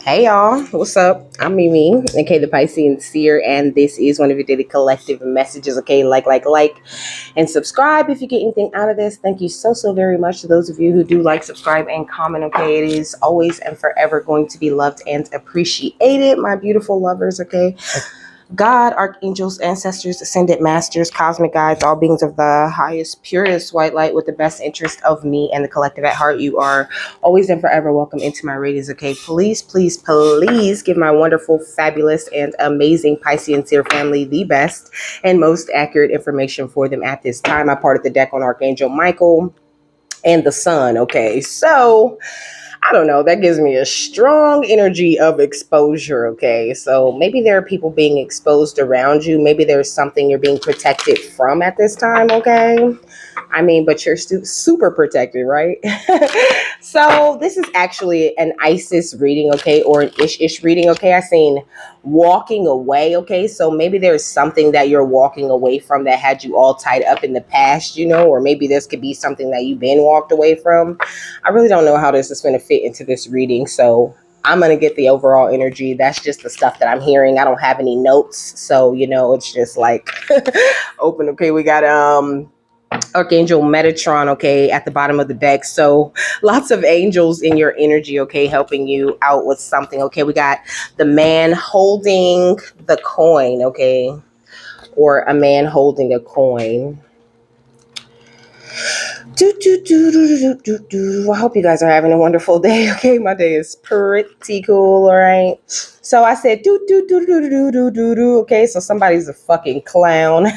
Hey y'all, what's up? I'm Mimi, aka the Piscean Seer, and this is one of your daily collective messages. Okay, like, and subscribe if you get anything out of this. Thank you so very much to those of you who do like, subscribe, and comment. Okay, it is always and forever going to be loved and appreciated, my beautiful lovers. Okay. God, archangels, ancestors, ascended masters, cosmic guides, all beings of the highest, purest white light with the best interest of me and the collective at heart. You are always and forever welcome into my radiance. Okay, please give my wonderful, fabulous, and amazing Piscean Seer family the best and most accurate information for them at this time. I parted the deck on Archangel Michael and the Sun. Okay, so I don't know. That gives me a strong energy of exposure. Okay. So maybe there are people being exposed around you. Maybe there's something you're being protected from at this time. Okay. I mean, but you're super protected, right? So this is actually an Isis reading, okay, or an ish reading, okay. I seen walking away, okay. So maybe there's something that you're walking away from that had you all tied up in the past, or maybe this could be something that you've been walked away from. I really don't know how this is going to fit into this reading, so I'm going to get the overall energy. That's just the stuff that I'm hearing. I don't have any notes, so it's just like open. Okay, we got Archangel Metatron, okay, at the bottom of the deck. So lots of angels in your energy, okay, helping you out with something. Okay, we got the man holding the coin, okay, or a man holding a coin. I hope you guys are having a wonderful day. Okay, my day is pretty cool. All right. So I said Okay, so somebody's a fucking clown.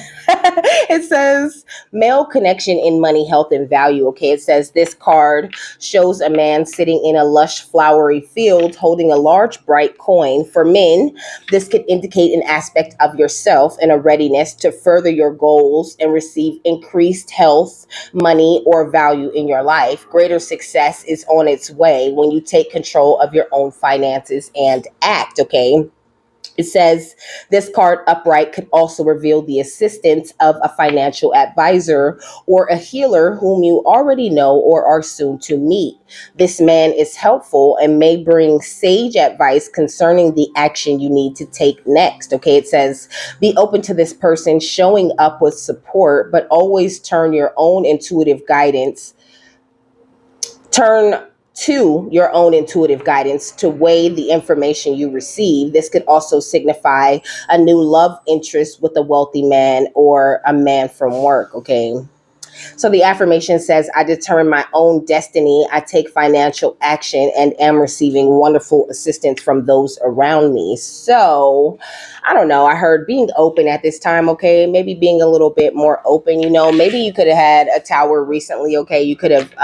It says male connection in money, health, and value. Okay, it says this card shows a man sitting in a lush, flowery field holding a large, bright coin. For men, this could indicate an aspect of yourself and a readiness to further your goals and receive increased health, money, or value in your life. Greater success is on its way when you take control of your own finances and act. Okay. It says this card upright could also reveal the assistance of a financial advisor or a healer whom you already know or are soon to meet. This man is helpful and may bring sage advice concerning the action you need to take next. Okay, it says be open to this person showing up with support, but always turn your own intuitive guidance. Turn to your own intuitive guidance to weigh the information you receive. This could also signify a new love interest with a wealthy man or a man from work. Okay. So the affirmation says, I determine my own destiny. I take financial action and am receiving wonderful assistance from those around me. So I don't know. I heard being open at this time. Okay. Maybe being a little bit more open, maybe you could have had a tower recently. Okay. You could have,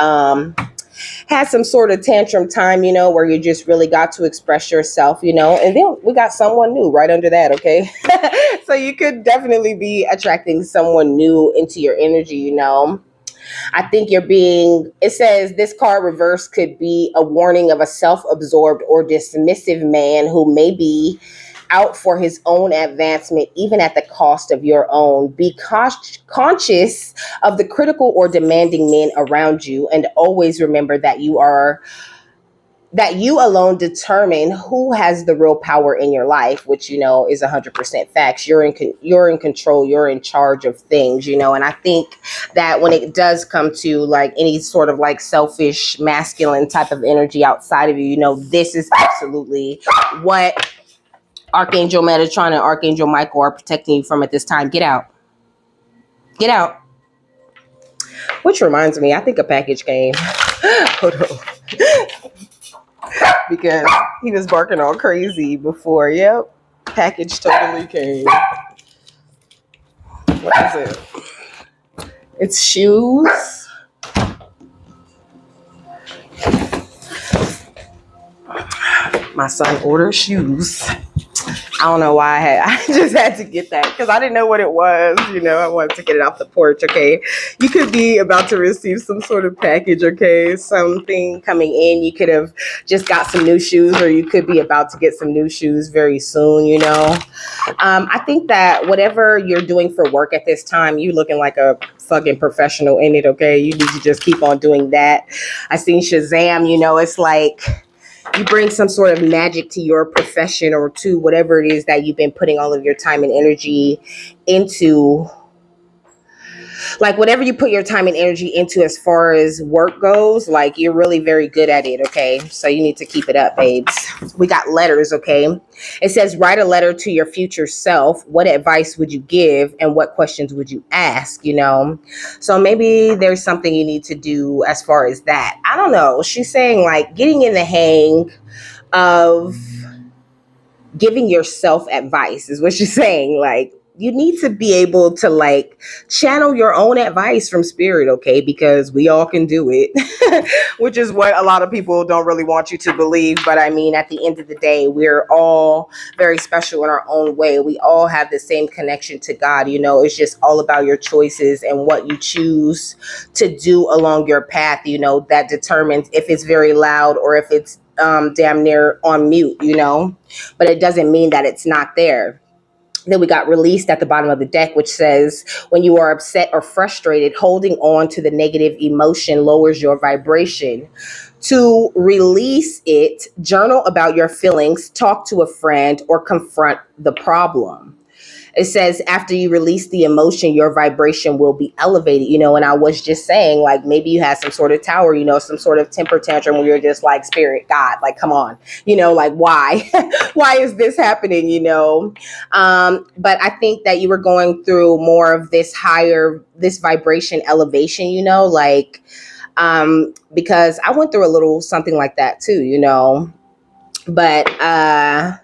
had some sort of tantrum time, where you just really got to express yourself, and then we got someone new right under that. Okay. So you could definitely be attracting someone new into your energy. I think it says this card reverse could be a warning of a self-absorbed or dismissive man who may be out for his own advancement, even at the cost of your own. Be conscious of the critical or demanding men around you, and always remember that you alone determine who has the real power in your life, which is 100% facts. You're in control. You're in charge of things, and I think that when it does come to like any sort of like selfish masculine type of energy outside of you, this is absolutely what Archangel Metatron and Archangel Michael are protecting you from at this time. Get out. Get out. Which reminds me, I think a package came. Hold on. Because he was barking all crazy before. Yep. Package totally came. What is it? It's shoes. My son ordered shoes. I don't know why I just had to get that because I didn't know what it was. I wanted to get it off the porch. Okay. You could be about to receive some sort of package. Okay. Something coming in. You could have just got some new shoes, or you could be about to get some new shoes very soon. I think that whatever you're doing for work at this time, you looking like a fucking professional in it. Okay. You need to just keep on doing that. I seen Shazam, it's like, You bring some sort of magic to your profession or to whatever it is that you've been putting all of your time and energy into. Like whatever you put your time and energy into as far as work goes, like you're really very good at it, okay? So you need to keep it up, babes. We got letters, okay? It says, write a letter to your future self. What advice would you give and what questions would you ask, you know? So maybe there's something you need to do as far as that. I don't know. She's saying like getting in the hang of giving yourself advice is what she's saying. Like, you need to be able to like channel your own advice from spirit, okay? Because we all can do it, which is what a lot of people don't really want you to believe. But I mean, at the end of the day, we're all very special in our own way. We all have the same connection to God. You know, it's just all about your choices and what you choose to do along your path, you know, that determines if it's very loud or if it's damn near on mute, you know, but it doesn't mean that it's not there. Then we got released at the bottom of the deck, which says, when you are upset or frustrated, holding on to the negative emotion lowers your vibration. To release it, journal about your feelings, talk to a friend, or confront the problem. It says after you release the emotion, your vibration will be elevated, you know. And I was just saying, like, maybe you had some sort of tower, you know, some sort of temper tantrum where you're just like, spirit, God, like, come on, you know, like, why? Why is this happening, you know? But I think that you were going through more of this vibration elevation, you know, like, because I went through a little something like that too, you know. But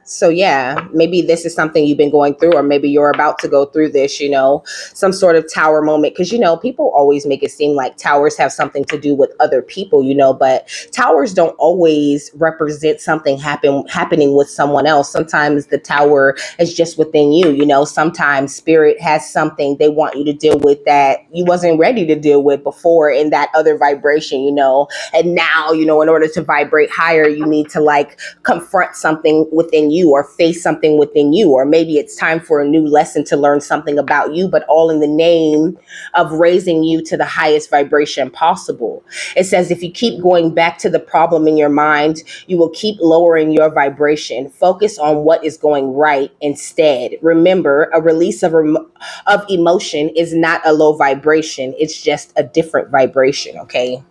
so yeah, maybe this is something you've been going through, or maybe you're about to go through this, you know, some sort of tower moment. Because, you know, people always make it seem like towers have something to do with other people, you know, but towers don't always represent something happening with someone else. Sometimes the tower is just within you, you know. Sometimes spirit has something they want you to deal with that you wasn't ready to deal with before in that other vibration, you know. And now, you know, in order to vibrate higher, you need to like confront something within you or face something within you, or maybe it's time for a new lesson to learn something about you, but all in the name of raising you to the highest vibration possible. It says if you keep going back to the problem in your mind, you will keep lowering your vibration. Focus on what is going right instead. Remember, a release of emotion is not a low vibration. It's just a different vibration, okay?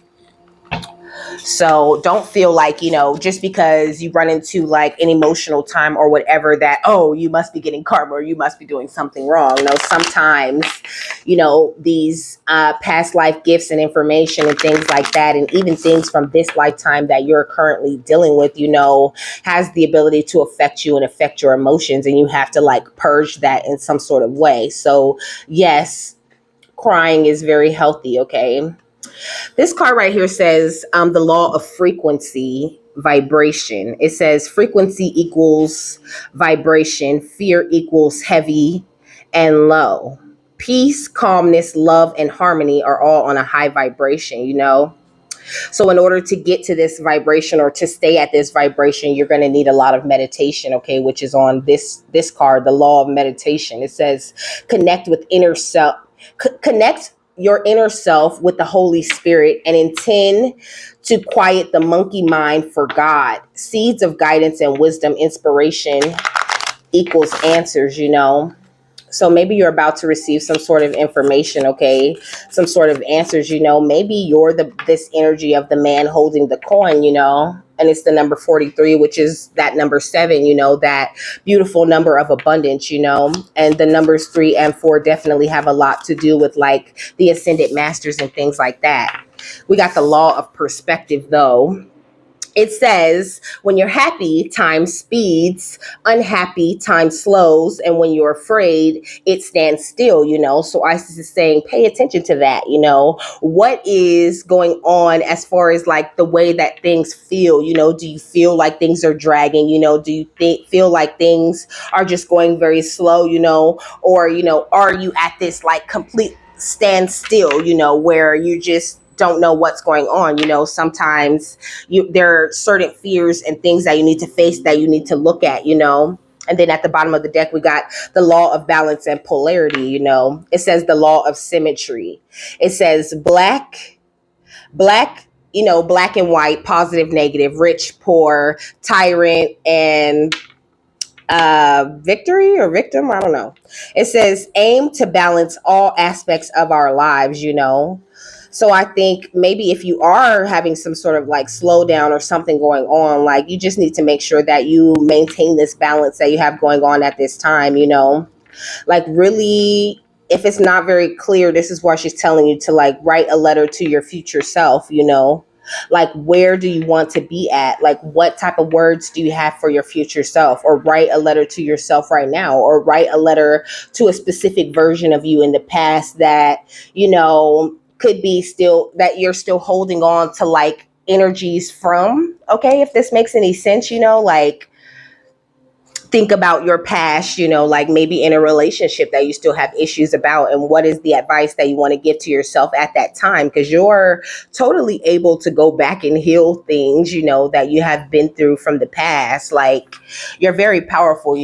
So don't feel like, you know, just because you run into like an emotional time or whatever that, oh, you must be getting karma or you must be doing something wrong. No, sometimes, you know, these past life gifts and information and things like that, and even things from this lifetime that you're currently dealing with, you know, has the ability to affect you and affect your emotions. And you have to like purge that in some sort of way. So yes, crying is very healthy. Okay. This card right here says the law of frequency, vibration. It says frequency equals vibration, fear equals heavy and low. Peace, calmness, love, and harmony are all on a high vibration, you know? So in order to get to this vibration or to stay at this vibration, you're going to need a lot of meditation, okay, which is on this card, the law of meditation. It says connect with inner self, connect your inner self with the Holy Spirit and intend to quiet the monkey mind for God. Seeds of guidance and wisdom, inspiration equals answers, you know. So maybe you're about to receive some sort of information, okay? Some sort of answers, you know. Maybe you're this energy of the man holding the coin, you know. And it's the number 43, which is that number 7, you know, that beautiful number of abundance, you know. And the numbers 3 and 4 definitely have a lot to do with like the ascended masters and things like that. We got the law of perspective, though. It says when you're happy, time speeds, unhappy, time slows, and when you're afraid, it stands still, you know. So Isis is saying, pay attention to that, you know. What is going on as far as like the way that things feel, you know? Do you feel like things are dragging, you know? Do you feel like things are just going very slow, you know? Or, you know, are you at this like complete standstill, you know, where you just don't know what's going on, you know? Sometimes there are certain fears and things that you need to face, that you need to look at, you know. And then at the bottom of the deck, we got the law of balance and polarity, you know. It says the law of symmetry. It says black black and white, positive, negative, rich, poor, tyrant, and victory or victim. I don't know. It says aim to balance all aspects of our lives. So I think maybe if you are having some sort of like slowdown or something going on, like you just need to make sure that you maintain this balance that you have going on at this time. Like really, if it's not very clear, this is why she's telling you to like write a letter to your future self. Like where do you want to be at? Like what type of words do you have for your future self? Or write a letter to yourself right now, or write a letter to a specific version of you in the past that could be still that you're still holding on to like energies from. Okay, if this makes any sense. Like think about your past, like maybe in a relationship that you still have issues about, and what is the advice that you want to give to yourself at that time, because you're totally able to go back and heal things, that you have been through from the past. Like you're very powerful.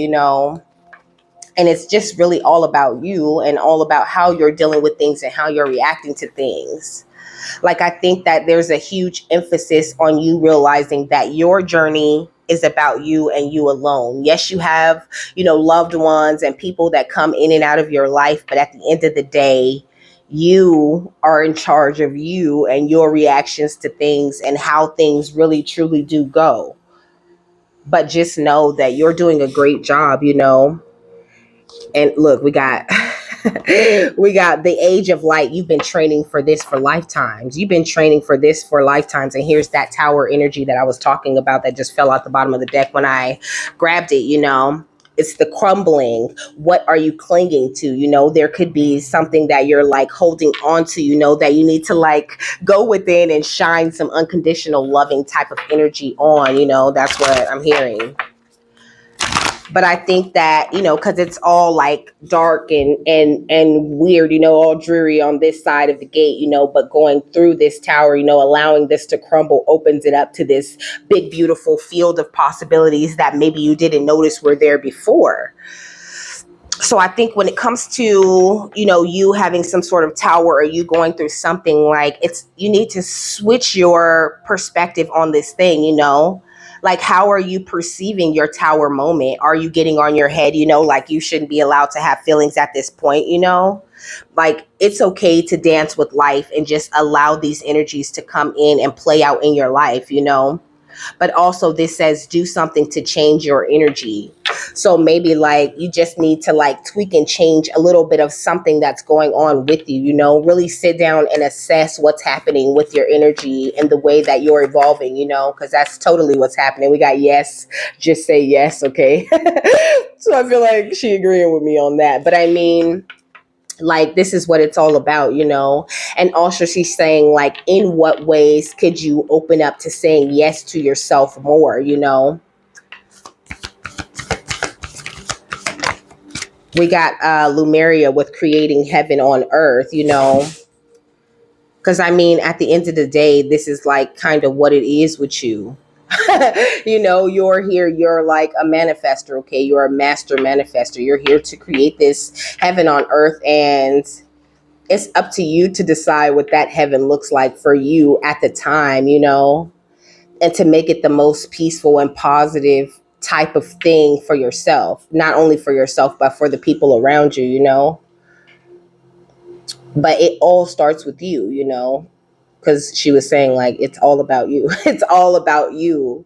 And it's just really all about you and all about how you're dealing with things and how you're reacting to things. Like, I think that there's a huge emphasis on you realizing that your journey is about you and you alone. Yes, you have, loved ones and people that come in and out of your life. But at the end of the day, you are in charge of you and your reactions to things and how things really, truly do go. But just know that you're doing a great job. And look, we got we got the age of light. You've been training for this for lifetimes. You've been training for this for lifetimes. And here's that tower energy that I was talking about that just fell out the bottom of the deck when I grabbed it. It's the crumbling. What are you clinging to? There could be something that you're like holding on to, that you need to like go within and shine some unconditional loving type of energy on. That's what I'm hearing. But I think that, because it's all like dark and weird, all dreary on this side of the gate, but going through this tower, allowing this to crumble opens it up to this big, beautiful field of possibilities that maybe you didn't notice were there before. So I think when it comes to, you having some sort of tower or you going through something, like you need to switch your perspective on this thing. Like, how are you perceiving your tower moment? Are you getting on your head, like you shouldn't be allowed to have feelings at this point, Like, it's okay to dance with life and just allow these energies to come in and play out in your life, But also this says do something to change your energy. So maybe like you just need to like tweak and change a little bit of something that's going on with you, really sit down and assess what's happening with your energy and the way that you're evolving, because that's totally what's happening. We got yes, just say yes. Okay. So I feel like she agreeing with me on that. But I mean, like, this is what it's all about, And also she's saying, like, in what ways could you open up to saying yes to yourself more, We got Lumeria with creating heaven on earth, Because, I mean, at the end of the day, this is, like, kind of what it is with you. You're here, you're like a manifester, okay? You're a master manifester. You're here to create this heaven on earth, and it's up to you to decide what that heaven looks like for you at the time, and to make it the most peaceful and positive type of thing for yourself, not only for yourself, but for the people around you, But it all starts with you, because she was saying like, it's all about you. It's all about you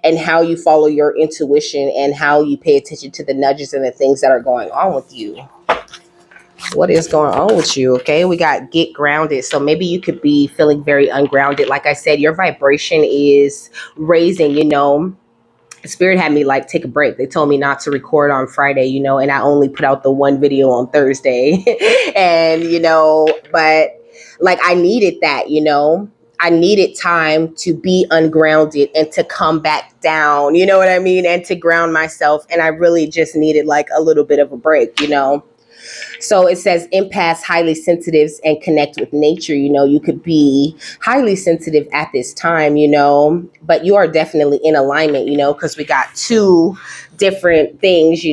and how you follow your intuition and how you pay attention to the nudges and the things that are going on with you. What is going on with you? Okay, we got get grounded. So maybe you could be feeling very ungrounded. Like I said, your vibration is raising, Spirit had me like take a break. They told me not to record on Friday, and I only put out the one video on Thursday. And, but like I needed that, I needed time to be ungrounded and to come back down, you know what I mean? And to ground myself. And I really just needed like a little bit of a break, So it says empaths, highly sensitives, and connect with nature. You could be highly sensitive at this time, but you are definitely in alignment, because we got two different things,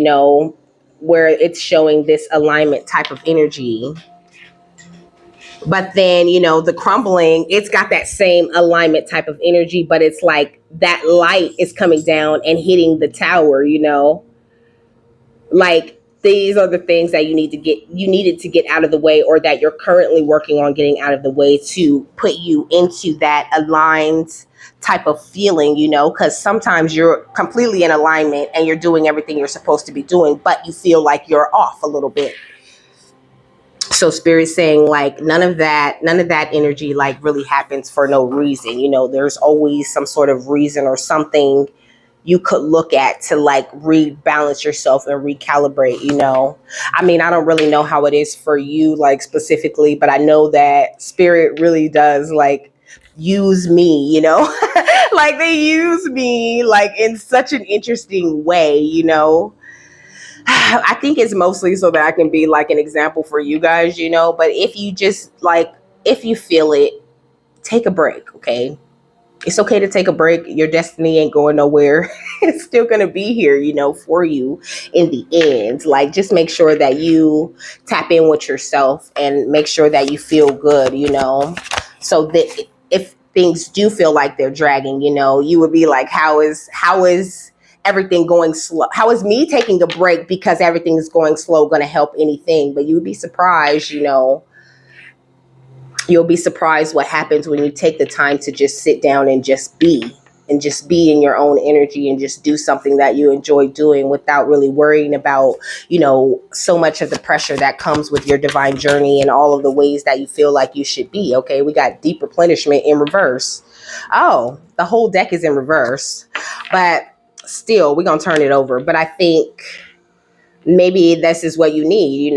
where it's showing this alignment type of energy. But then, the crumbling, it's got that same alignment type of energy, but it's like that light is coming down and hitting the tower, like these are the things that you needed to get out of the way, or that you're currently working on getting out of the way to put you into that aligned type of feeling, because sometimes you're completely in alignment and you're doing everything you're supposed to be doing, but you feel like you're off a little bit. So spirit's saying like none of that energy like really happens for no reason. There's always some sort of reason or something you could look at to like rebalance yourself and recalibrate. I mean, I don't really know how it is for you like specifically, but I know that spirit really does like use me, like they use me like in such an interesting way. I think it's mostly so that I can be like an example for you guys, but if you just like, if you feel it, take a break. Okay. It's okay to take a break. Your destiny ain't going nowhere. It's still going to be here, for you in the end. Like, just make sure that you tap in with yourself and make sure that you feel good, so that if things do feel like they're dragging, you would be like, how is everything going slow? How is me taking a break because everything is going slow going to help anything? But you would be surprised, you'll be surprised what happens when you take the time to just sit down and just be in your own energy and just do something that you enjoy doing without really worrying about, so much of the pressure that comes with your divine journey and all of the ways that you feel like you should be. Okay. We got deep replenishment in reverse. Oh, the whole deck is in reverse, but still we're going to turn it over. But I think maybe this is what you need,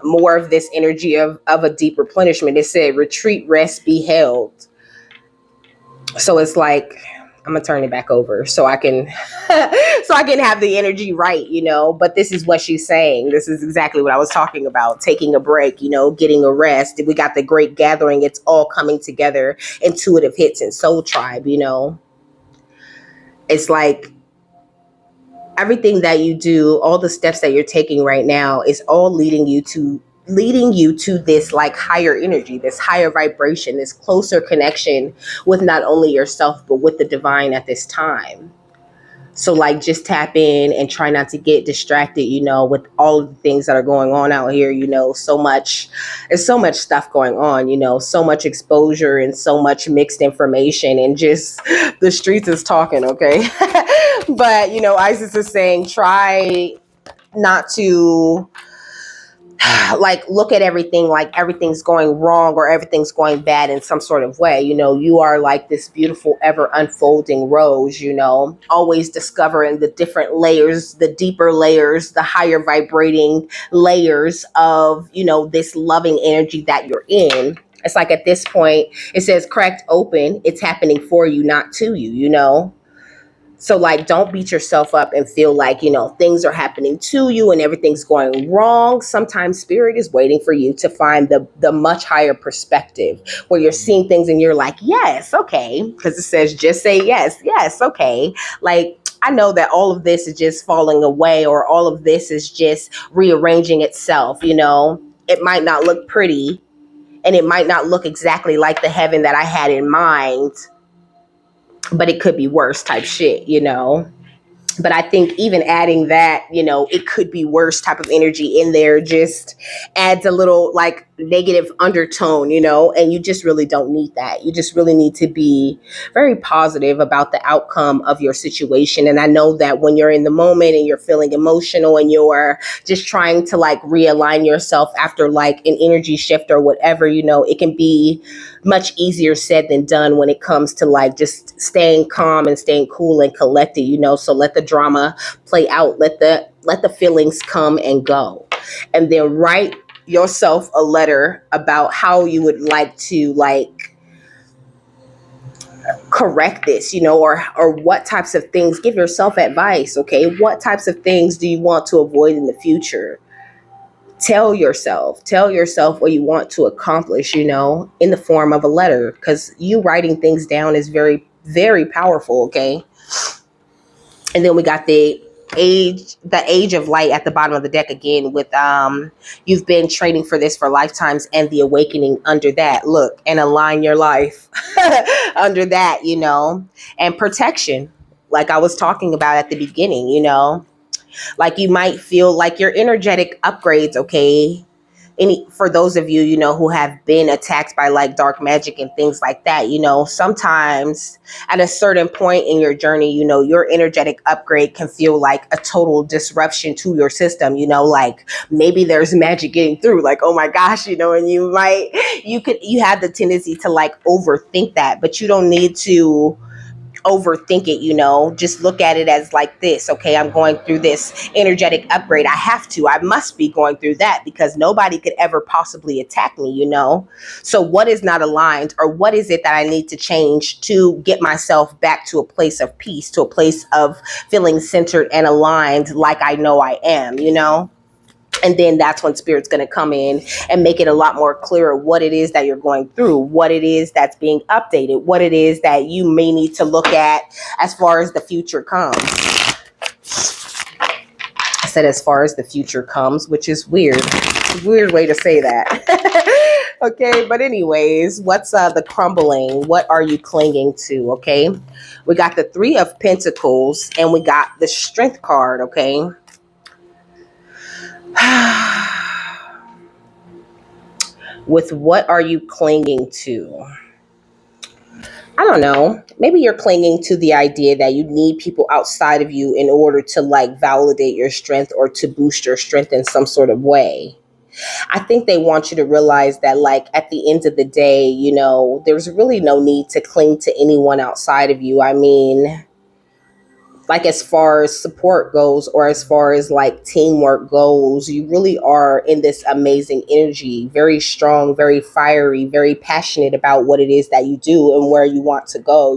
more of this energy of a deep replenishment. It said retreat, rest, be held. So it's like, I'm gonna turn it back over so I can have the energy right, but this is what she's saying. This is exactly what I was talking about. Taking a break, getting a rest. We got the great gathering. It's all coming together. Intuitive hits and soul tribe, it's like, everything that you do, all the steps that you're taking right now is all leading you to this like higher energy, this higher vibration, this closer connection with not only yourself, but with the divine at this time. So like, just tap in and try not to get distracted, with all of the things that are going on out here, there's so much stuff going on, so much exposure and so much mixed information, and just the streets is talking. Okay. But, Isis is saying, try not to like look at everything like everything's going wrong or everything's going bad in some sort of way. You are like this beautiful ever unfolding rose, always discovering the different layers, the deeper layers, the higher vibrating layers of, this loving energy that you're in. It's like at this point, it says cracked open. It's happening for you, not to you, So like, don't beat yourself up and feel like, things are happening to you and everything's going wrong. Sometimes spirit is waiting for you to find the much higher perspective where you're seeing things and you're like, yes, okay. Because it says, just say yes, yes, okay. Like, I know that all of this is just falling away, or all of this is just rearranging itself. It might not look pretty and it might not look exactly like the heaven that I had in mind, but it could be worse type shit, But I think even adding that, it could be worse type of energy in there just adds a little like negative undertone, and you just really don't need that. You just really need to be very positive about the outcome of your situation. And I know that when you're in the moment and you're feeling emotional and you're just trying to like realign yourself after like an energy shift or whatever, it can be much easier said than done when it comes to like just staying calm and staying cool and collected, So let the drama play out. Let the feelings come and go. And then write yourself a letter about how you would like to like correct this, or what types of things. Give yourself advice. Okay. What types of things do you want to avoid in the future? Tell yourself what you want to accomplish, in the form of a letter, because you writing things down is very, very powerful. Okay. And then we got the the age of light at the bottom of the deck again with you've been training for this for lifetimes, and the awakening under that. Look, and align your life under that, and protection, like I was talking about at the beginning, like you might feel like your energetic upgrades, okay? Any for those of you, who have been attacked by like dark magic and things like that, sometimes at a certain point in your journey, your energetic upgrade can feel like a total disruption to your system, like maybe there's magic getting through, like, oh my gosh, and you have the tendency to like overthink that, but you don't need to overthink it, just look at it as like this. Okay, I'm going through this energetic upgrade. I must be going through that because nobody could ever possibly attack me, So what is not aligned, or what is it that I need to change to get myself back to a place of peace, to a place of feeling centered and aligned like I know I am, And then that's when spirit's going to come in and make it a lot more clearer what it is that you're going through, what it is that's being updated, what it is that you may need to look at as far as the future comes. I said as far as the future comes, which is weird. Weird way to say that. Okay, but anyways, what's the crumbling? What are you clinging to? Okay, we got the Three of Pentacles and we got the Strength card. Okay. With what are you clinging to? I don't know. Maybe you're clinging to the idea that you need people outside of you in order to like validate your strength or to boost your strength in some sort of way. I think they want you to realize that like at the end of the day, there's really no need to cling to anyone outside of you. I mean, like as far as support goes, or as far as like teamwork goes, you really are in this amazing energy, very strong, very fiery, very passionate about what it is that you do and where you want to go,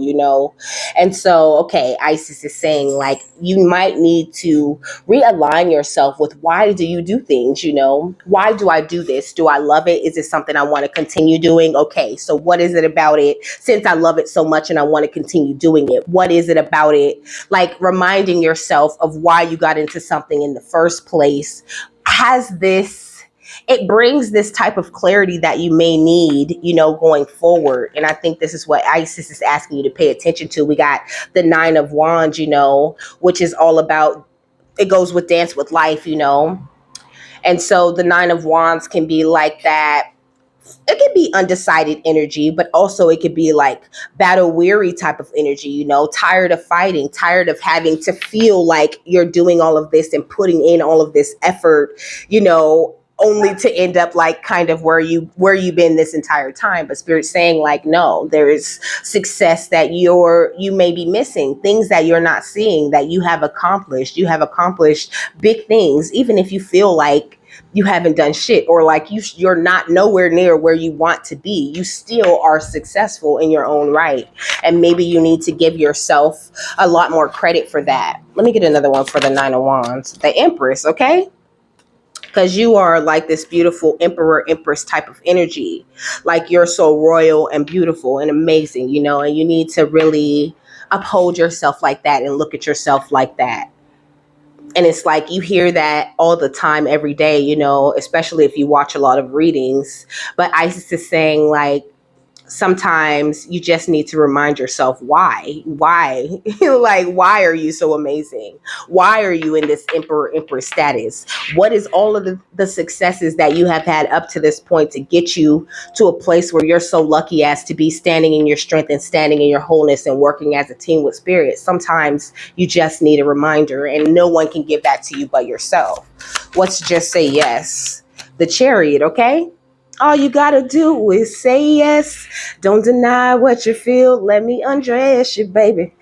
And so, okay, Isis is saying like you might need to realign yourself with why do you do things, Why do I do this? Do I love it? Is it something I want to continue doing? Okay, so what is it about it? Since I love it so much and I want to continue doing it, what is it about it? Like reminding yourself of why you got into something in the first place it brings this type of clarity that you may need, going forward. And I think this is what Isis is asking you to pay attention to. We got the Nine of Wands, which is all about, it goes with dance with life, And so the Nine of Wands can be like that. It could be undecided energy, but also it could be like battle weary type of energy, tired of fighting, tired of having to feel like you're doing all of this and putting in all of this effort, only to end up like kind of where you've been this entire time. But Spirit's saying like, no, there's success that you may be missing, things that you're not seeing that you have accomplished. You have accomplished big things, even if you feel like you haven't done shit, or like you're not nowhere near where you want to be. You still are successful in your own right. And maybe you need to give yourself a lot more credit for that. Let me get another one for the Nine of Wands. The Empress, okay? Because you are like this beautiful emperor, empress type of energy. Like you're so royal and beautiful and amazing, and you need to really uphold yourself like that and look at yourself like that. And it's like you hear that all the time, every day, especially if you watch a lot of readings. But Isis is saying like, sometimes you just need to remind yourself why like, why are you so amazing? Why are you in this emperor empress status? What is all of the successes that you have had up to this point to get you to a place where you're so lucky as to be standing in your strength and standing in your wholeness and working as a team with spirit? Sometimes you just need a reminder, and no one can give that to you but yourself. Let's just say yes. The Chariot, okay? All you gotta do is say yes. Don't deny what you feel. Let me undress you, baby.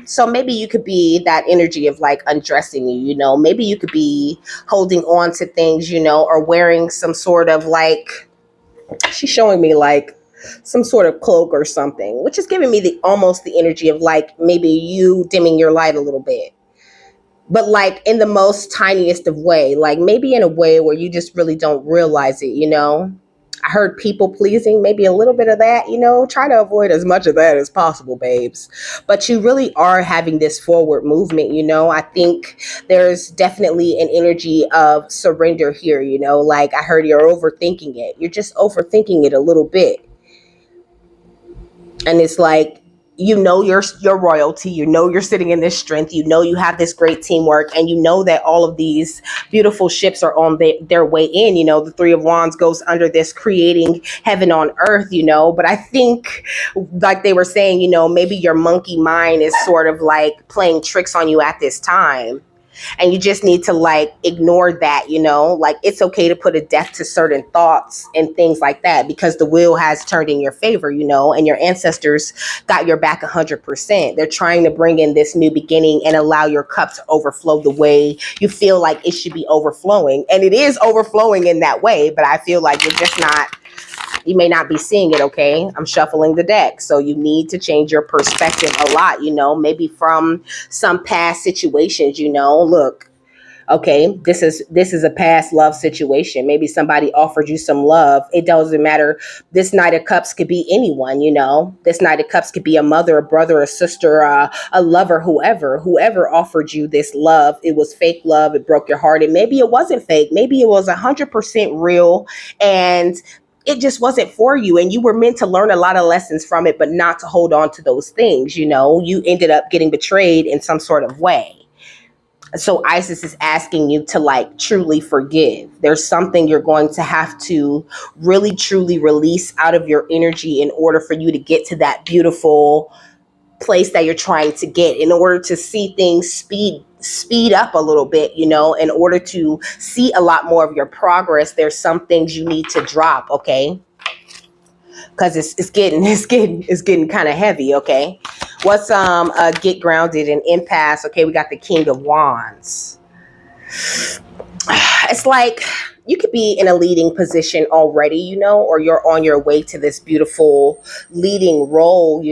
So maybe you could be that energy of like undressing you, maybe you could be holding on to things, or wearing some sort of like, she's showing me like some sort of cloak or something, which is giving me almost the energy of like maybe you dimming your light a little bit. But like in the most tiniest of way, like maybe in a way where you just really don't realize it, I heard people pleasing, maybe a little bit of that, try to avoid as much of that as possible, babes. But you really are having this forward movement, I think there's definitely an energy of surrender here, like I heard you're overthinking it. You're just overthinking it a little bit. And it's like, your royalty, you're sitting in this strength, you have this great teamwork, and that all of these beautiful ships are on their way in. The Three of Wands goes under this creating heaven on earth, but I think, like they were saying, maybe your monkey mind is sort of like playing tricks on you at this time. And you just need to like ignore that, like it's okay to put a death to certain thoughts and things like that, because the wheel has turned in your favor, and your ancestors got your back 100%. They're trying to bring in this new beginning and allow your cup to overflow the way you feel like it should be overflowing. And it is overflowing in that way, but I feel like you may not be seeing it, okay? I'm shuffling the deck. So you need to change your perspective a lot, maybe from some past situations, look, okay, this is a past love situation. Maybe somebody offered you some love. It doesn't matter. This Knight of Cups could be anyone, This Knight of Cups could be a mother, a brother, a sister, a lover, whoever offered you this love. It was fake love. It broke your heart. And maybe it wasn't fake. Maybe it was 100% real. And it just wasn't for you, and you were meant to learn a lot of lessons from it, but not to hold on to those things. You ended up getting betrayed in some sort of way. So Isis is asking you to like truly forgive. There's something you're going to have to really truly release out of your energy in order for you to get to that beautiful place that you're trying to get, in order to see things speed up a little bit, in order to see a lot more of your progress. There's some things you need to drop, okay? Because it's getting kind of heavy, okay? What's get grounded and impasse? Okay, we got the King of Wands. It's like you could be in a leading position already, or you're on your way to this beautiful leading role,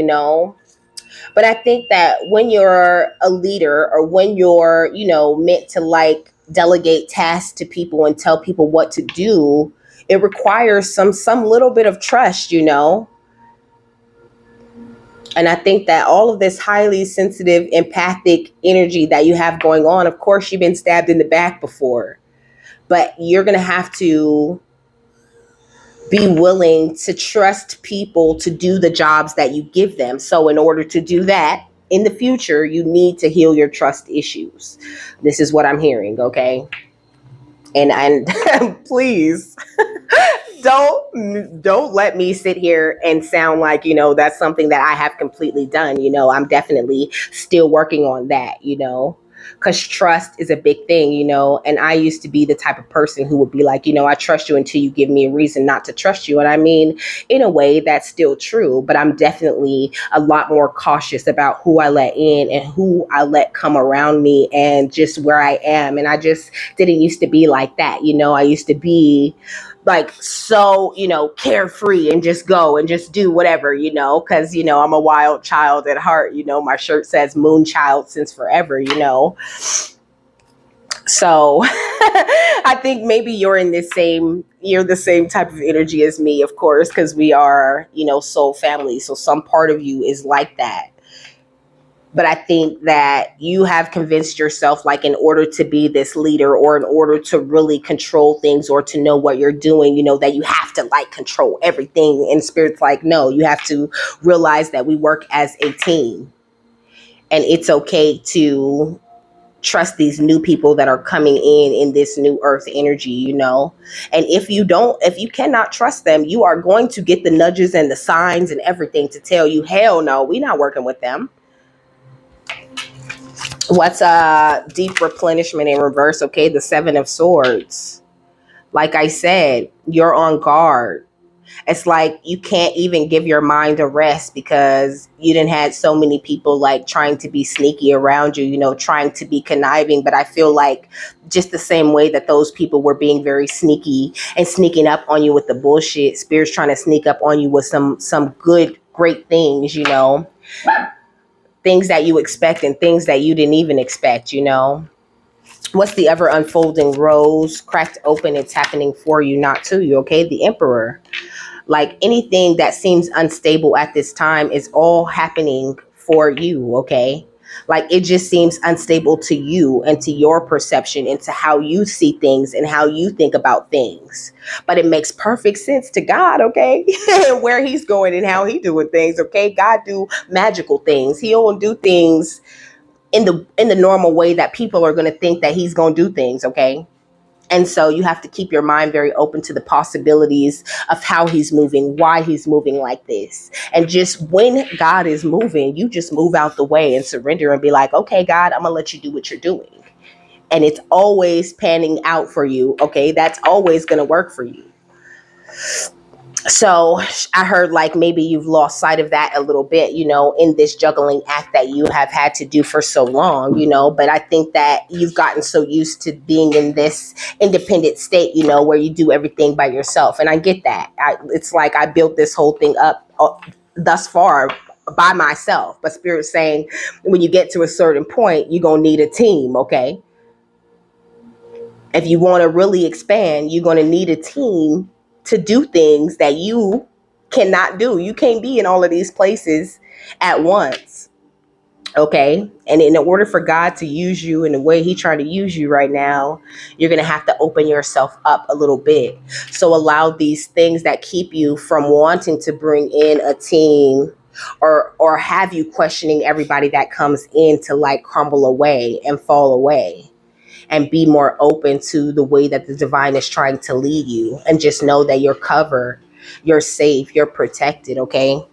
But I think that when you're a leader, or when you're, meant to like delegate tasks to people and tell people what to do, it requires some little bit of trust, And I think that all of this highly sensitive, empathic energy that you have going on, of course, you've been stabbed in the back before, but you're going to have to be willing to trust people to do the jobs that you give them. So in order to do that in the future, you need to heal your trust issues. This is what I'm hearing, okay? And please don't let me sit here and sound like, that's something that I have completely done. I'm definitely still working on that, because trust is a big thing, and I used to be the type of person who would be like, I trust you until you give me a reason not to trust you. And I mean, in a way, that's still true, but I'm definitely a lot more cautious about who I let in and who I let come around me and just where I am. And I just didn't used to be like that. I used to be like so, carefree and just go and just do whatever, because, I'm a wild child at heart. My shirt says moon child since forever, So I think maybe you're the same type of energy as me, of course, because we are, soul family. So some part of you is like that. But I think that you have convinced yourself, like, in order to be this leader, or in order to really control things, or to know what you're doing, that you have to like control everything. And Spirit's like, no, you have to realize that we work as a team, and it's okay to trust these new people that are coming in this new earth energy, And if you cannot trust them, you are going to get the nudges and the signs and everything to tell you, hell no, we're not working with them. What's deep replenishment in reverse? Okay, the Seven of Swords. Like I said, you're on guard. It's like you can't even give your mind a rest because you didn't had so many people like trying to be sneaky around you, trying to be conniving. But I feel like just the same way that those people were being very sneaky and sneaking up on you with the bullshit, Spirit's trying to sneak up on you with some good, great things, things that you expect and things that you didn't even expect, What's the ever unfolding rose cracked open? It's happening for you, not to you. Okay, the Emperor. Like anything that seems unstable at this time is all happening for you. Okay, like it just seems unstable to you and to your perception and to how you see things and how you think about things, but it makes perfect sense to God. Okay, where he's going and how he doing things. Okay, God do magical things. He don't do things in the normal way that people are going to think that he's going to do things. Okay, and so you have to keep your mind very open to the possibilities of how he's moving, why he's moving like this. And just when God is moving, you just move out the way and surrender and be like, okay, God, I'm going to let you do what you're doing. And it's always panning out for you. Okay, that's always going to work for you. So I heard like maybe you've lost sight of that a little bit, in this juggling act that you have had to do for so long, but I think that you've gotten so used to being in this independent state, where you do everything by yourself. And I get that. It's like I built this whole thing up thus far by myself. But Spirit's saying when you get to a certain point, you're going to need a team, okay? If you want to really expand, you're going to need a team to do things that you cannot do. You can't be in all of these places at once. Okay. And in order for God to use you in the way he's trying to use you right now, you're going to have to open yourself up a little bit. So allow these things that keep you from wanting to bring in a team or have you questioning everybody that comes in to like crumble away and fall away. And be more open to the way that the divine is trying to lead you. And just know that you're covered, you're safe, you're protected, okay?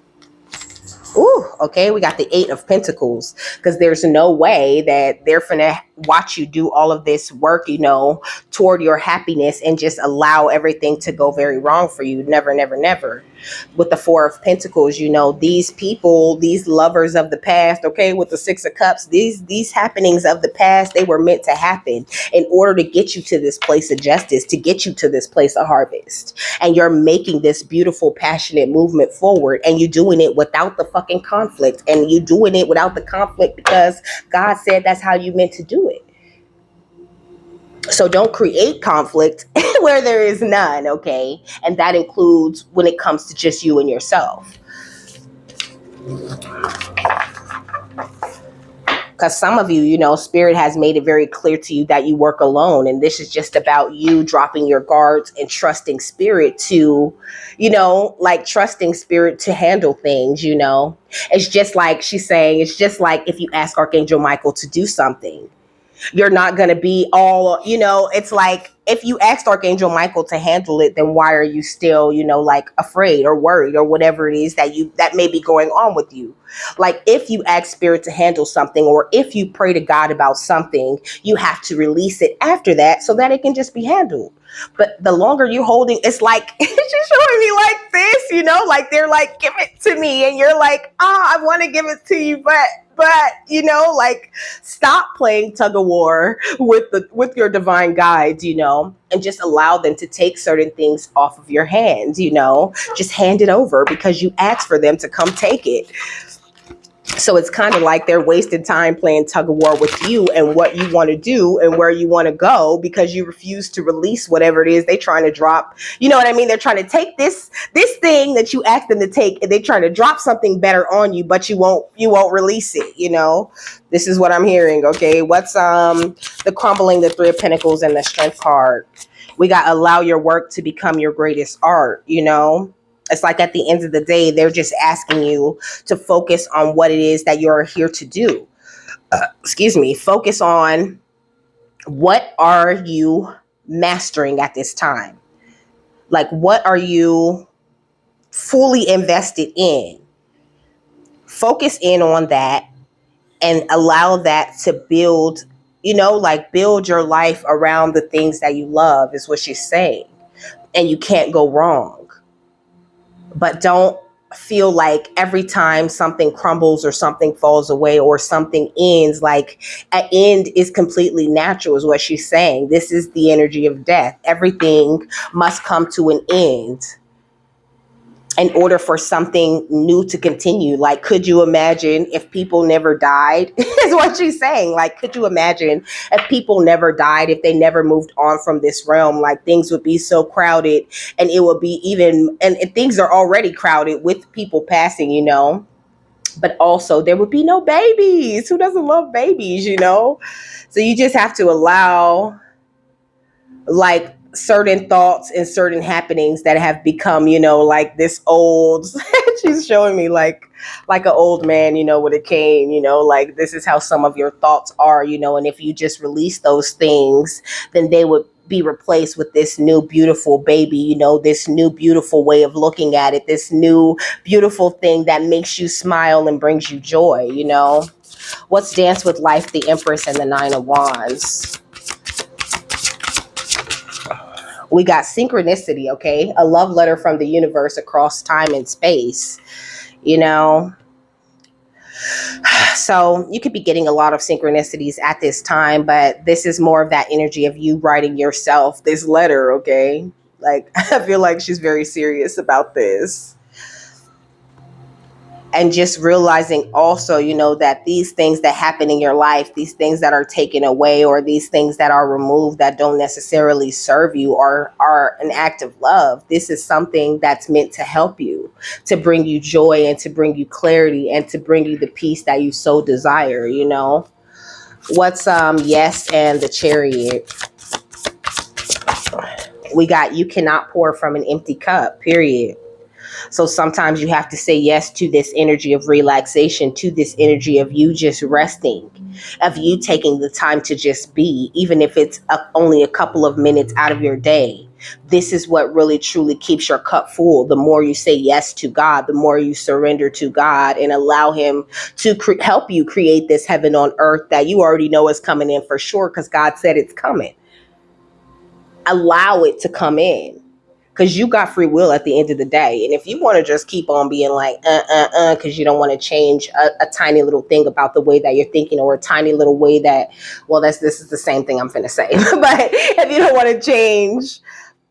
Ooh, okay, we got the 8 of Pentacles, because there's no way that they're finna watch you do all of this work, toward your happiness and just allow everything to go very wrong for you. Never, never, never. With the 4 of Pentacles, these people, these lovers of the past, okay, with the 6 of Cups, these happenings of the past, they were meant to happen in order to get you to this place of justice, to get you to this place of harvest. And you're making this beautiful, passionate movement forward, and you're doing it without the fucking conflict, and you're doing it without the conflict because God said that's how you meant to do it. So don't create conflict where there is none, okay? And that includes when it comes to just you and yourself. Because some of you, Spirit has made it very clear to you that you work alone. And this is just about you dropping your guards and trusting Spirit to, trusting Spirit to handle things, It's just like she's saying, it's just like if you ask Archangel Micheal to do something. You're not going to be all, it's like if you asked Archangel Micheal to handle it, then why are you still, afraid or worried or whatever it is that may be going on with you? Like if you ask Spirit to handle something, or if you pray to God about something, you have to release it after that so that it can just be handled. But the longer you're holding, it's like, it's just showing me like this, like they're like, give it to me. And you're like, I want to give it to you, but stop playing tug of war with your divine guides, and just allow them to take certain things off of your hands, just hand it over because you asked for them to come take it. So it's kind of like they're wasting time playing tug of war with you and what you want to do and where you want to go because you refuse to release whatever it is they're trying to drop. You know what I mean? They're trying to take this thing that you asked them to take, and they're trying to drop something better on you, but you won't release it. This is what I'm hearing. Okay, what's the crumbling, the 3 of Pentacles, and the Strength card? We got allow your work to become your greatest art. It's like at the end of the day, they're just asking you to focus on what it is that you're here to do. Focus on what are you mastering at this time? Like, what are you fully invested in? Focus in on that and allow that to build, build your life around the things that you love is what she's saying. And you can't go wrong. But don't feel like every time something crumbles or something falls away or something ends, like an end is completely natural is what she's saying. This is the energy of death. Everything must come to an end. in order for something new to continue. Like, could you imagine if people never died? Is what she's saying. Like, could you imagine if people never died, if they never moved on from this realm? Like, things would be so crowded, and it would be even, and things are already crowded with people passing, you know? But also, there would be no babies. Who doesn't love babies, you know? So you just have to allow, like, certain thoughts and certain happenings that have become, you know, like this old she's showing me like an old man, you know, with a cane, you know, like this is how some of your thoughts are, you know, and if you just release those things, then they would be replaced with this new beautiful baby, you know, this new beautiful way of looking at it, this new beautiful thing that makes you smile and brings you joy, you know. What's Dance with Life, the Empress, and the Nine of Wands? We got synchronicity, okay? A love letter from the universe across time and space, you know? So you could be getting a lot of synchronicities at this time, but this is more of that energy of you writing yourself this letter, okay? Like, I feel like she's very serious about this. And just realizing also, you know, that these things that happen in your life, these things that are taken away, or these things that are removed that don't necessarily serve you, are an act of love. This is something that's meant to help you, to bring you joy and to bring you clarity and to bring you the peace that you so desire, you know. What's Yes and the Chariot? We got you cannot pour from an empty cup, period. So sometimes you have to say yes to this energy of relaxation, to this energy of you just resting, of you taking the time to just be, even if it's only a couple of minutes out of your day. This is what really truly keeps your cup full. The more you say yes to God, the more you surrender to God and allow him to help you create this heaven on earth that you already know is coming in for sure, because God said it's coming. Allow it to come in, because you got free will at the end of the day. And if you want to just keep on being like, because you don't want to change a tiny little thing about the way that you're thinking, or a tiny little way that, well, this is the same thing I'm finna say. But if you don't want to change,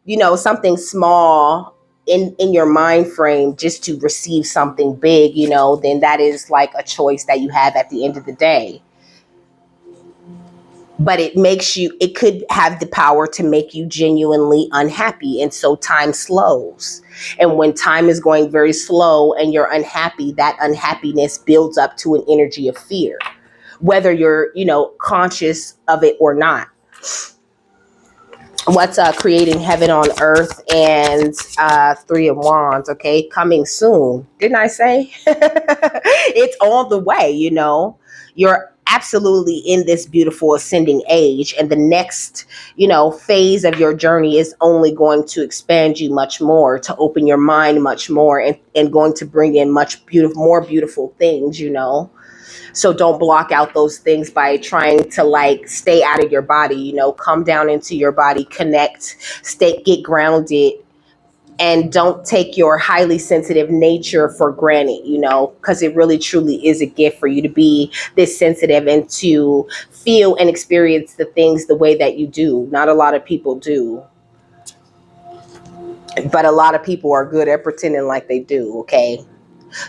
you know, something small in your mind frame just to receive something big, you know, then that is like a choice that you have at the end of the day. But it could have the power to make you genuinely unhappy. And so time slows. And when time is going very slow and you're unhappy, that unhappiness builds up to an energy of fear, whether you're, you know, conscious of it or not. What's creating heaven on earth and Three of Wands, okay? Coming soon. Didn't I say? It's all the way, you know. You're absolutely in this beautiful ascending age, and the next, you know, phase of your journey is only going to expand you much more, to open your mind much more, and going to bring in much more beautiful things, you know. So don't block out those things by trying to like stay out of your body, you know. Come down into your body, connect, get grounded, and don't take your highly sensitive nature for granted, you know, because it really truly is a gift for you to be this sensitive and to feel and experience the things the way that you do. Not a lot of people do, but a lot of people are good at pretending like they do, okay?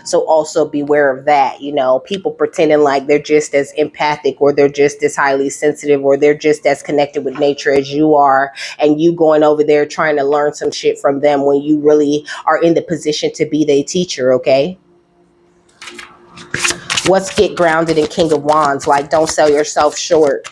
So also beware of that, you know, people pretending like they're just as empathic, or they're just as highly sensitive, or they're just as connected with nature as you are, and you going over there trying to learn some shit from them when you really are in the position to be their teacher, okay? What's Get Grounded in King of Wands? Like, don't sell yourself short.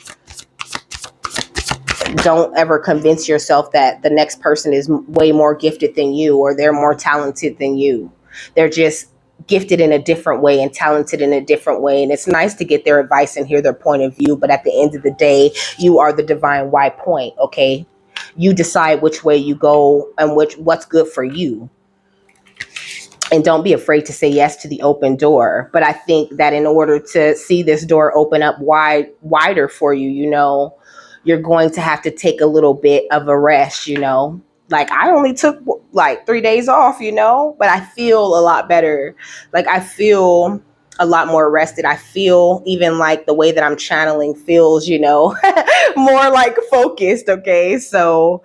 Don't ever convince yourself that the next person is way more gifted than you, or they're more talented than you. They're just gifted in a different way and talented in a different way. And it's nice to get their advice and hear their point of view. But at the end of the day, you are the divine white point, okay? You decide which way you go and what's good for you. And don't be afraid to say yes to the open door. But I think that in order to see this door open up wider for you, you know, you're going to have to take a little bit of a rest, you know. Like, I only took like 3 days off, you know, but I feel a lot better. Like, I feel a lot more rested. I feel even like the way that I'm channeling feels, you know, more like focused. Okay. So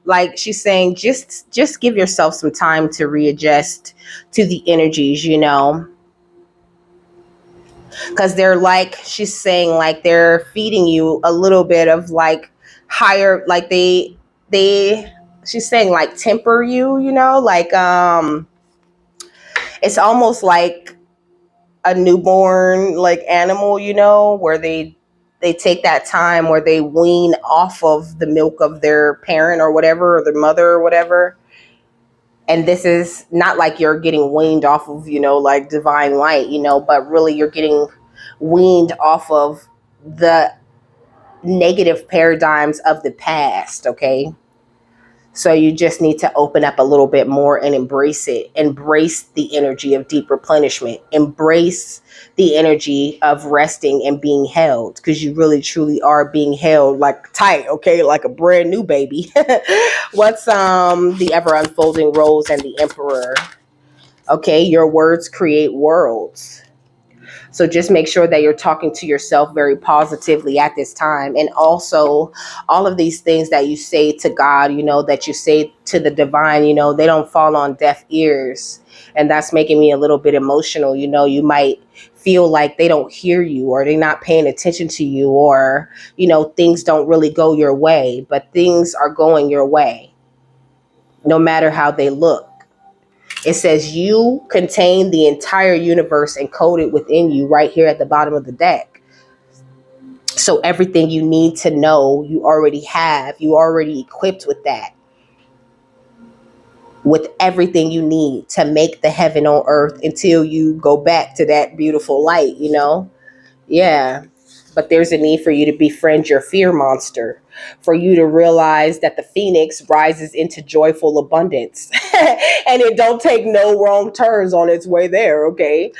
like she's saying, just give yourself some time to readjust to the energies, because they're like, she's saying, like they're feeding you a little bit of like higher, like they she's saying like temper you, like it's almost like a newborn like animal, where they take that time where they wean off of the milk of their parent or whatever, or their mother or whatever. And this is not like you're getting weaned off of, like divine light, but really you're getting weaned off of the negative paradigms of the past, okay? So you just need to open up a little bit more and embrace it. Embrace the energy of deep replenishment. Embrace the energy of resting and being held, because you really truly are being held like tight, okay? Like a brand new baby. What's the ever unfolding rose and the emperor? Okay, your words create worlds. So just make sure that you're talking to yourself very positively at this time. And also, all of these things that you say to God, that you say to the divine, they don't fall on deaf ears. And that's making me a little bit emotional. You might feel like they don't hear you, or they're not paying attention to you, or, things don't really go your way, but things are going your way, no matter how they look. It says you contain the entire universe encoded within you right here at the bottom of the deck. So everything you need to know, you already have. You already equipped with that. With everything you need to make the heaven on earth until you go back to that beautiful light, Yeah. But there's a need for you to befriend your fear monster, for you to realize that the phoenix rises into joyful abundance and it don't take no wrong turns on its way there, okay?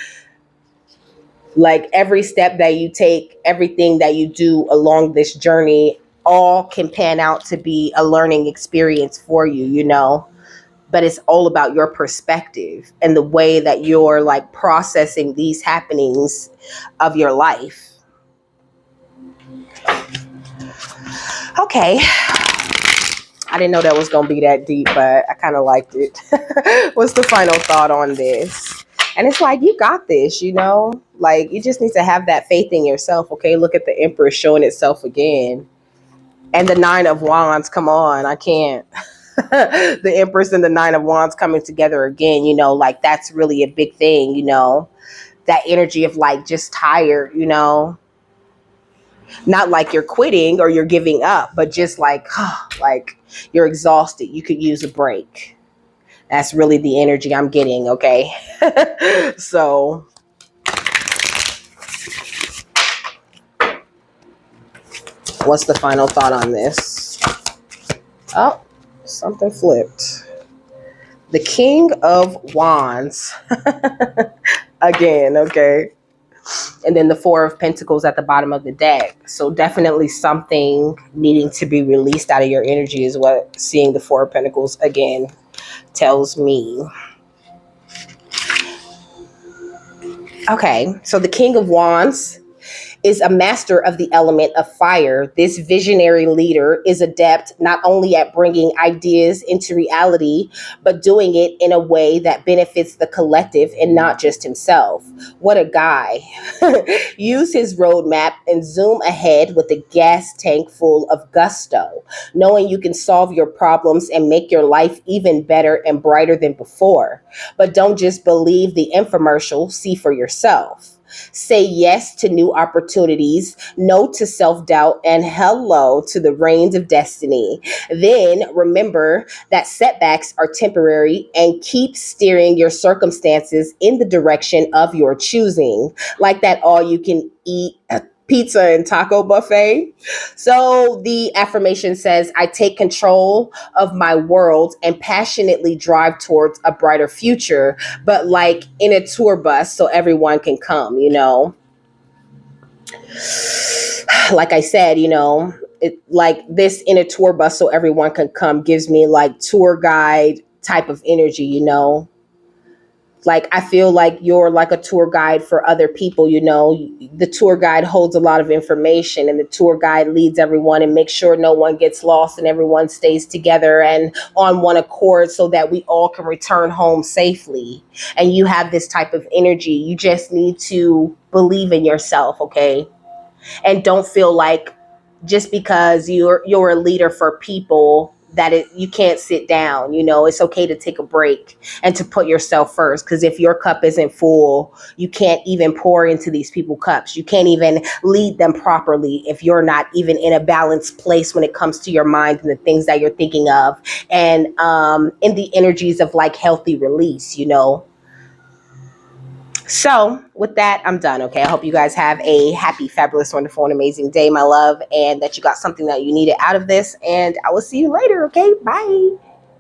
Like every step that you take, everything that you do along this journey, all can pan out to be a learning experience for you, But it's all about your perspective and the way that you're like processing these happenings of your life. Okay. I didn't know that was going to be that deep, but I kind of liked it. What's the final thought on this? And it's like, you got this, Like, you just need to have that faith in yourself, okay? Look at the Empress showing itself again. And the Nine of Wands, come on, I can't. The Empress and the Nine of Wands coming together again, like that's really a big thing, That energy of like just tired, Not like you're quitting or you're giving up, but just like, like you're exhausted. You could use a break. That's really the energy I'm getting, okay? So, what's the final thought on this? Oh, something flipped. The King of Wands. Again, okay? And then the Four of Pentacles at the bottom of the deck. So definitely something needing to be released out of your energy is what seeing the Four of Pentacles again tells me. Okay, so the King of Wands is a master of the element of fire. This visionary leader is adept not only at bringing ideas into reality, but doing it in a way that benefits the collective and not just himself. What a guy. Use his roadmap and zoom ahead with a gas tank full of gusto, knowing you can solve your problems and make your life even better and brighter than before. But don't just believe the infomercial, see for yourself. Say yes to new opportunities, no to self-doubt, and hello to the reins of destiny. Then remember that setbacks are temporary and keep steering your circumstances in the direction of your choosing, like that all-you-can-eat pizza and taco buffet. So the affirmation says, I take control of my world and passionately drive towards a brighter future, but like in a tour bus so everyone can come, Like I said, it like this in a tour bus so everyone can come gives me like tour guide type of energy, Like, I feel like you're like a tour guide for other people. You know, the tour guide holds a lot of information, and the tour guide leads everyone and makes sure no one gets lost and everyone stays together and on one accord so that we all can return home safely. And you have this type of energy. You just need to believe in yourself, okay? And don't feel like just because you're a leader for people that you can't sit down. You know, it's okay to take a break and to put yourself first, because if your cup isn't full, you can't even pour into these people cups. You can't even lead them properly if you're not even in a balanced place when it comes to your mind and the things that you're thinking of, and in the energies of like healthy release, you know. So, with that, I'm done. Okay. I hope you guys have a happy, fabulous, wonderful, and amazing day, my love, and that you got something that you needed out of this. And I will see you later. Okay. Bye.